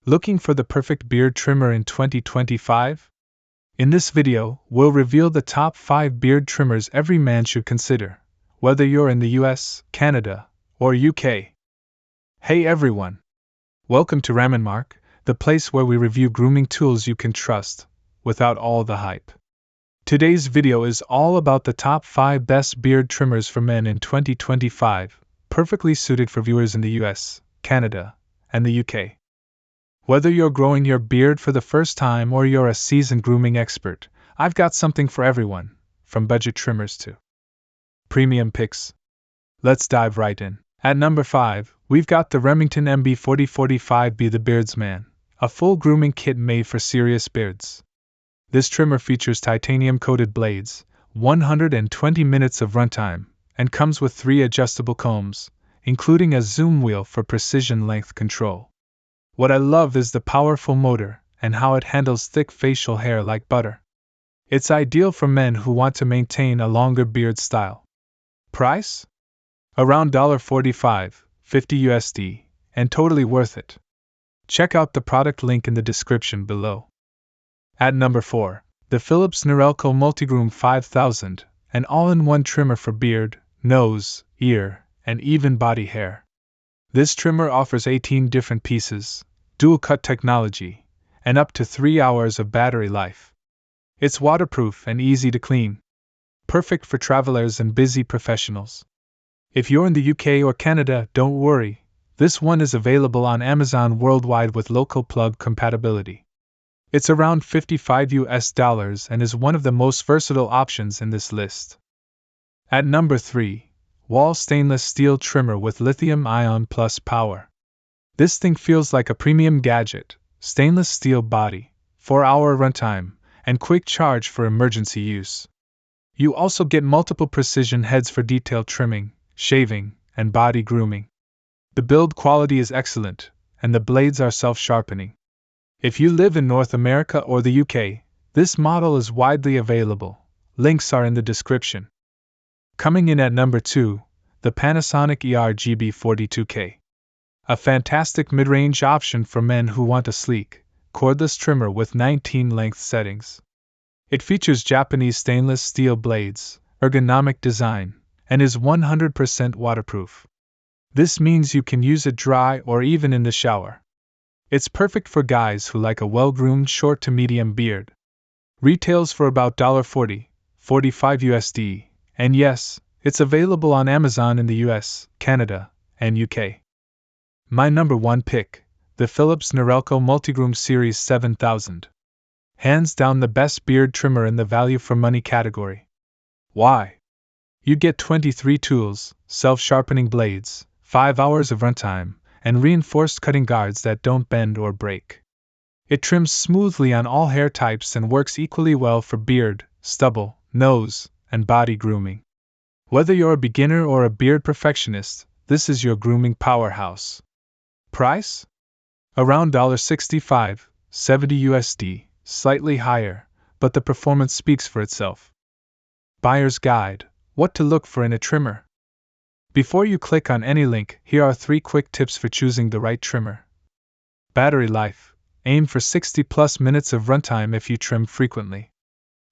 Looking for the perfect beard trimmer in 2025? In this video, we'll reveal the top 5 beard trimmers every man should consider, whether you're in the US, Canada, or UK. Hey everyone! Welcome to Raminmark, the place where we review grooming tools you can trust, without all the hype. Today's video is all about the top 5 best beard trimmers for men in 2025, perfectly suited for viewers in the US, Canada, and the UK. Whether you're growing your beard for the first time or you're a seasoned grooming expert, I've got something for everyone, from budget trimmers to premium picks. Let's dive right in. At number 5, we've got the Remington MB4045B, the Beards Man, a full grooming kit made for serious beards. This trimmer features titanium-coated blades, 120 minutes of runtime, and comes with 3 adjustable combs, including a zoom wheel for precision length control. What I love is the powerful motor and how it handles thick facial hair like butter. It's ideal for men who want to maintain a longer beard style. Price? Around $45.50 USD, and totally worth it. Check out the product link in the description below. At number 4, the Philips Nurelco Multigroom 5000, an all-in-one trimmer for beard, nose, ear, and even body hair. This trimmer offers 18 different pieces, dual-cut technology, and up to 3 hours of battery life. It's waterproof and easy to clean, perfect for travelers and busy professionals. If you're in the UK or Canada, don't worry, this one is available on Amazon worldwide with local plug compatibility. It's around $55 and is one of the most versatile options in this list. At number 3, Wahl Stainless Steel Trimmer with Lithium-Ion Plus Power. This thing feels like a premium gadget, stainless steel body, 4-hour runtime, and quick charge for emergency use. You also get multiple precision heads for detailed trimming, shaving, and body grooming. The build quality is excellent, and the blades are self-sharpening. If you live in North America or the UK, this model is widely available. Links are in the description. Coming in at number 2, the Panasonic ERGB 42K. A fantastic mid-range option for men who want a sleek, cordless trimmer with 19 length settings. It features Japanese stainless steel blades, ergonomic design, and is 100% waterproof. This means you can use it dry or even in the shower. It's perfect for guys who like a well-groomed short to medium beard. Retails for about $40.45 USD, and yes, it's available on Amazon in the US, Canada, and UK. My number 1 pick, the Philips Nurelco Multigroom Series 7000. Hands down the best beard trimmer in the value for money category. Why? You get 23 tools, self-sharpening blades, 5 hours of runtime, and reinforced cutting guards that don't bend or break. It trims smoothly on all hair types and works equally well for beard, stubble, nose, and body grooming. Whether you're a beginner or a beard perfectionist, this is your grooming powerhouse. Price? Around $65.70 USD, slightly higher, but the performance speaks for itself. Buyer's Guide: What to look for in a trimmer. Before you click on any link, here are 3 quick tips for choosing the right trimmer. Battery life: aim for 60+ minutes of runtime if you trim frequently.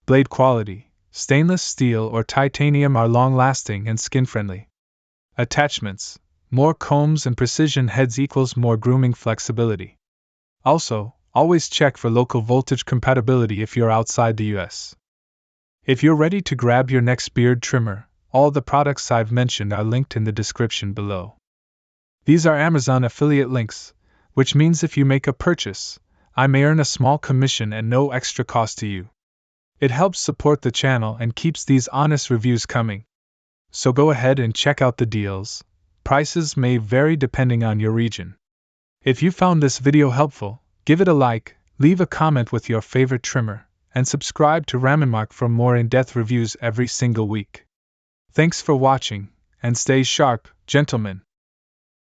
Blade quality: stainless steel or titanium are long-lasting and skin-friendly. Attachments: more combs and precision heads equals more grooming flexibility. Also, always check for local voltage compatibility if you're outside the US. If you're ready to grab your next beard trimmer, all the products I've mentioned are linked in the description below. These are Amazon affiliate links, which means if you make a purchase, I may earn a small commission and no extra cost to you. It helps support the channel and keeps these honest reviews coming. So go ahead and check out the deals. Prices may vary depending on your region. If you found this video helpful, give it a like, leave a comment with your favorite trimmer, and subscribe to Raminmark for more in-depth reviews every single week. Thanks for watching, and stay sharp, gentlemen.